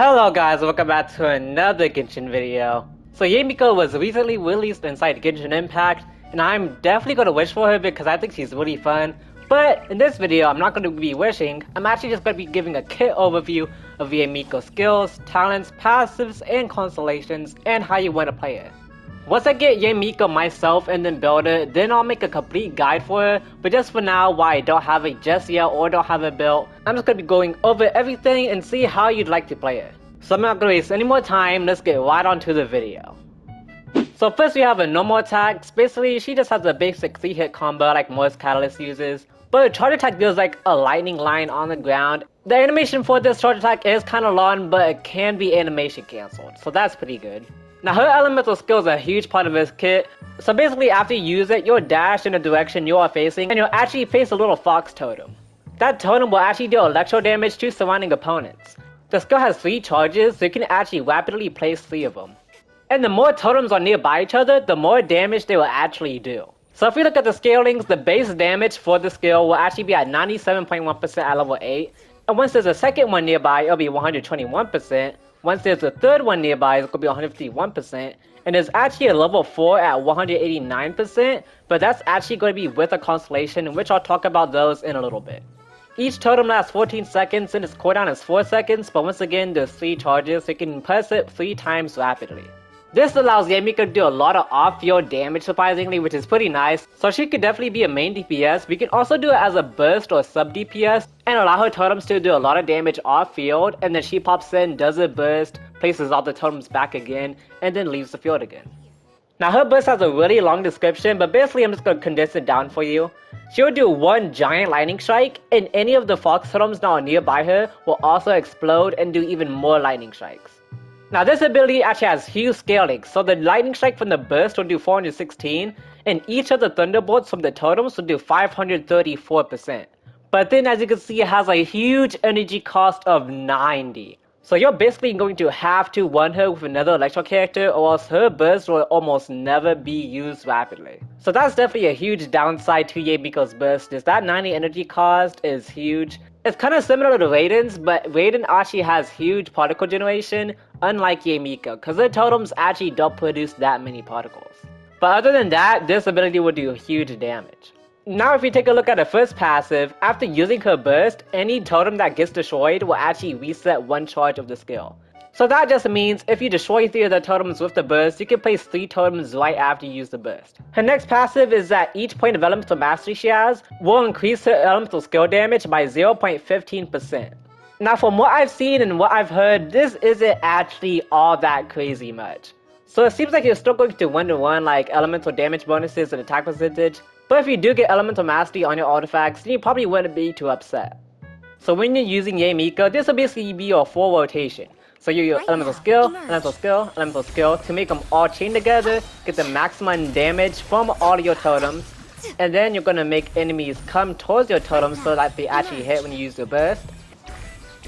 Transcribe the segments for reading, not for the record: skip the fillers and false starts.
Hello guys, welcome back to another Genshin video. So Yae Miko was recently released inside Genshin Impact, and I'm definitely gonna wish for her because I think she's really fun. But in this video, I'm not gonna be wishing, I'm actually just gonna be giving a kit overview of Yae Miko's skills, talents, passives, and constellations, and how you wanna play it. Once I get Yae Miko myself and then build it, then I'll make a complete guide for her, but just for now, while I don't have it just yet or don't have it built, I'm just going to be going over everything and see how you'd like to play it. So I'm not going to waste any more time, let's get right onto the video. So first we have a normal attack. Basically she just has a basic 3-hit combo like most Catalyst uses, but a charge attack deals like a lightning line on the ground. The animation for this charge attack is kinda long, but it can be animation cancelled, so that's pretty good. Now her elemental skill is a huge part of this kit, so basically after you use it, you'll dash in the direction you are facing and you'll actually face a little fox totem. That totem will actually deal electro damage to surrounding opponents. The skill has 3 charges, so you can actually rapidly place 3 of them. And the more totems are nearby each other, the more damage they will actually do. So if we look at the scalings, the base damage for the skill will actually be at 97.1% at level 8, and once there's a second one nearby, it'll be 121%. Once there's a third one nearby, it's going to be 151%, and there's actually a level 4 at 189%, but that's actually going to be with a constellation, which I'll talk about those in a little bit. Each totem lasts 14 seconds and its cooldown is 4 seconds, but once again there's 3 charges, so you can press it 3 times rapidly. This allows Yae Miko to do a lot of off-field damage surprisingly, which is pretty nice, so she could definitely be a main DPS. We can also do it as a burst or sub DPS, and allow her totems to do a lot of damage off-field, and then she pops in, does a burst, places all the totems back again, and then leaves the field again. Now her burst has a really long description, but basically I'm just going to condense it down for you. She will do 1 giant lightning strike, and any of the fox totems that are nearby her will also explode and do even more lightning strikes. Now this ability actually has huge scaling, so the lightning strike from the burst will do 416, and each of the thunderbolts from the totems will do 534%. But then as you can see, it has a huge energy cost of 90. So you're basically going to have to one her with another electro character, or else her burst will almost never be used rapidly. So that's definitely a huge downside to Yae Miko's burst, is that 90 energy cost is huge. It's kind of similar to Raiden's, but Raiden actually has huge particle generation, unlike Yae Miko, because her totems actually don't produce that many particles. But other than that, this ability will do huge damage. Now if we take a look at her first passive, after using her burst, any totem that gets destroyed will actually reset 1 charge of the skill. So that just means if you destroy 3 of the totems with the burst, you can place 3 totems right after you use the burst. Her next passive is that each point of elemental mastery she has will increase her elemental skill damage by 0.15%. Now from what I've seen and what I've heard, this isn't actually all that crazy much. So it seems like you're still going to 1-to-1 like elemental damage bonuses and attack percentage, but if you do get elemental mastery on your artifacts, then you probably wouldn't be too upset. So when you're using Yae Miko, this will basically be your full rotation. So you use elemental skill, elemental skill, elemental skill to make them all chain together, get the maximum damage from all of your totems, and then you're gonna make enemies come towards your totems so that they actually hit when you use the burst.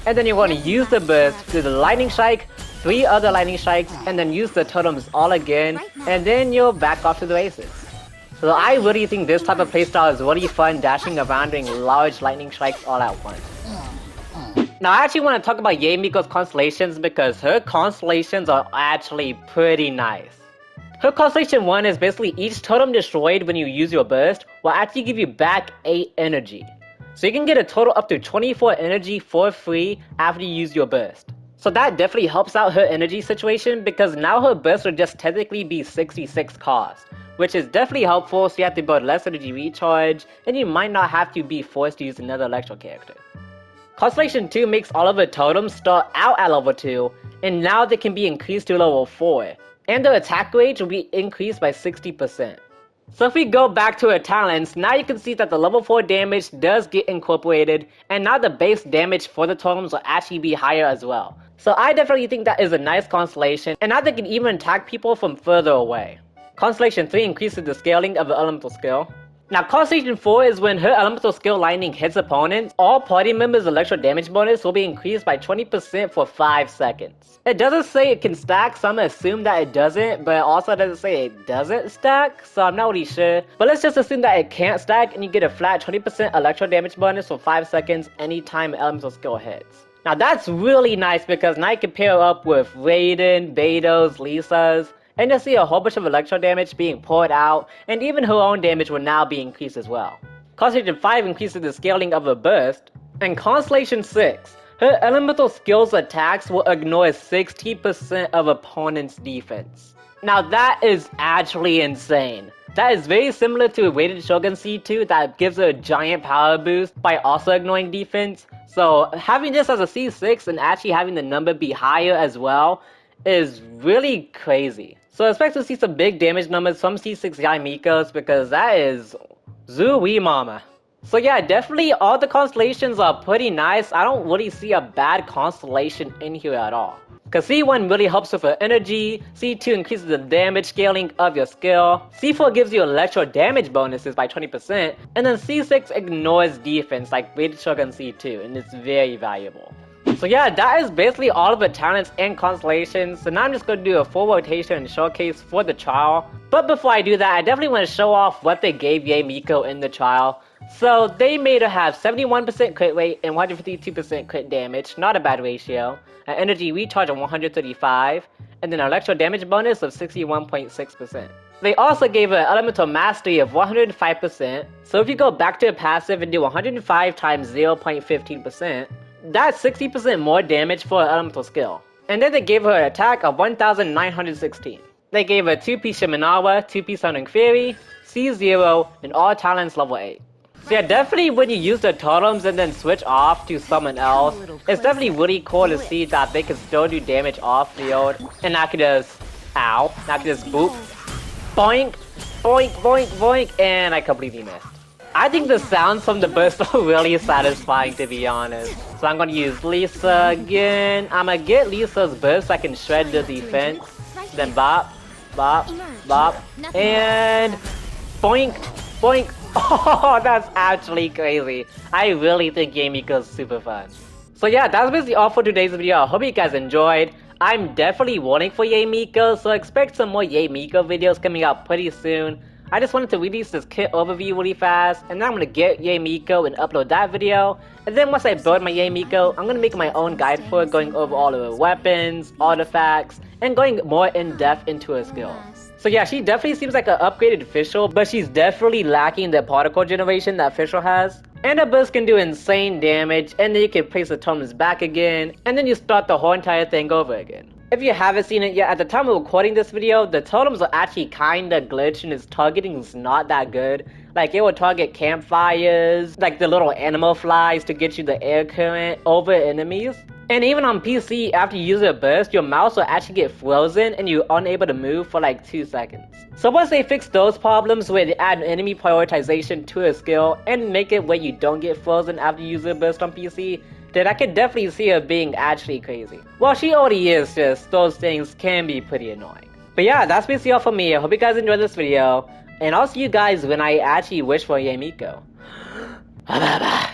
And then you're gonna use the burst, do the lightning strike, 3 other lightning strikes, and then use the totems all again, and then you'll back off to the races. So I really think this type of playstyle is really fun, dashing around doing large lightning strikes all at once. Now I actually want to talk about Yae Miko's constellations because her constellations are actually pretty nice. Her constellation 1 is basically each totem destroyed when you use your burst will actually give you back 8 energy. So you can get a total up to 24 energy for free after you use your burst. So that definitely helps out her energy situation because now her burst will just technically be 66 cost, which is definitely helpful, so you have to build less energy recharge, and you might not have to be forced to use another electro character. Constellation 2 makes all of her totems start out at level 2, and now they can be increased to level 4, and their attack range will be increased by 60%. So if we go back to her talents, now you can see that the level 4 damage does get incorporated, and now the base damage for the totems will actually be higher as well. So I definitely think that is a nice constellation, and now they can even attack people from further away. Constellation 3 increases the scaling of the elemental skill. Now Constellation 4 is when her elemental skill lightning hits opponents, all party members' electro damage bonus will be increased by 20% for 5 seconds. It doesn't say it can stack, so I'm gonna assume that it doesn't, but it also doesn't say it doesn't stack, so I'm not really sure. But let's just assume that it can't stack and you get a flat 20% electro damage bonus for 5 seconds anytime elemental skill hits. Now that's really nice because now you can pair up with Raiden, Beto's, Lisa's, and you'll see a whole bunch of electro damage being poured out, and even her own damage will now be increased as well. Constellation 5 increases the scaling of a burst, and Constellation 6, her elemental skills attacks will ignore 60% of opponent's defense. Now that is actually insane. That is very similar to a weighted Shogun C2 that gives her a giant power boost by also ignoring defense. So having this as a C6 and actually having the number be higher as well is really crazy. So expect to see some big damage numbers from C6 Yae Miko's because that is Zooey mama. So yeah, definitely all the constellations are pretty nice. I don't really see a bad constellation in here at all. Cause C1 really helps with your energy, C2 increases the damage scaling of your skill, C4 gives you electro damage bonuses by 20%, and then C6 ignores defense like Weighted Shogun C2, and it's very valuable. So yeah, that is basically all of the talents and constellations, so now I'm just going to do a full rotation and showcase for the trial. But before I do that, I definitely want to show off what they gave Yae Miko in the trial. So they made her have 71% crit rate and 152% crit damage, not a bad ratio, an energy recharge of 135, and then an electro damage bonus of 61.6%. They also gave her elemental mastery of 105%, so if you go back to a passive and do 105 times 0.15%, that's 60% more damage for an elemental skill. And then they gave her an attack of 1916. They gave her 2-piece Shiminawa, 2-piece Summoning Fury, C0, and all talents level 8. So yeah, definitely when you use the totems and then switch off to someone else, it's definitely really cool to see that they can still do damage off field. And I can just, ow, I can just boop, boink, boink, boink, boink, and I completely missed. I think the sounds from the burst are really satisfying, to be honest. So I'm gonna use Lisa again. I'm gonna get Lisa's burst so I can shred the defense. Then bop, bop, bop, and boink, boink. Oh, that's actually crazy. I really think Yae Miko's super fun. So yeah, that's basically all for today's video. I hope you guys enjoyed. I'm definitely waiting for Yae Miko, so expect some more Yae Miko videos coming out pretty soon. I just wanted to release this kit overview really fast, and then I'm gonna get Yae Miko and upload that video. And then once I build my Yae Miko, I'm gonna make my own guide for it, going over all of her weapons, artifacts, and going more in depth into her skills. So yeah, she definitely seems like an upgraded Fischl, but she's definitely lacking the particle generation that Fischl has. And her burst can do insane damage, and then you can place the totems back again, and then you start the whole entire thing over again. If you haven't seen it yet, at the time of recording this video, the totems are actually kinda glitched and its targeting is not that good. Like, it will target campfires, like the little animal flies to get you the air current over enemies. And even on PC, after you use a burst, your mouse will actually get frozen and you're unable to move for like 2 seconds. So once they fix those problems where they add enemy prioritization to a skill and make it where you don't get frozen after you use a burst on PC, then I could definitely see her being actually crazy. Well, she already is, just those things can be pretty annoying. But yeah, that's basically all for me. I hope you guys enjoyed this video, and I'll see you guys when I actually wish for Yae Miko. Bye bye bye.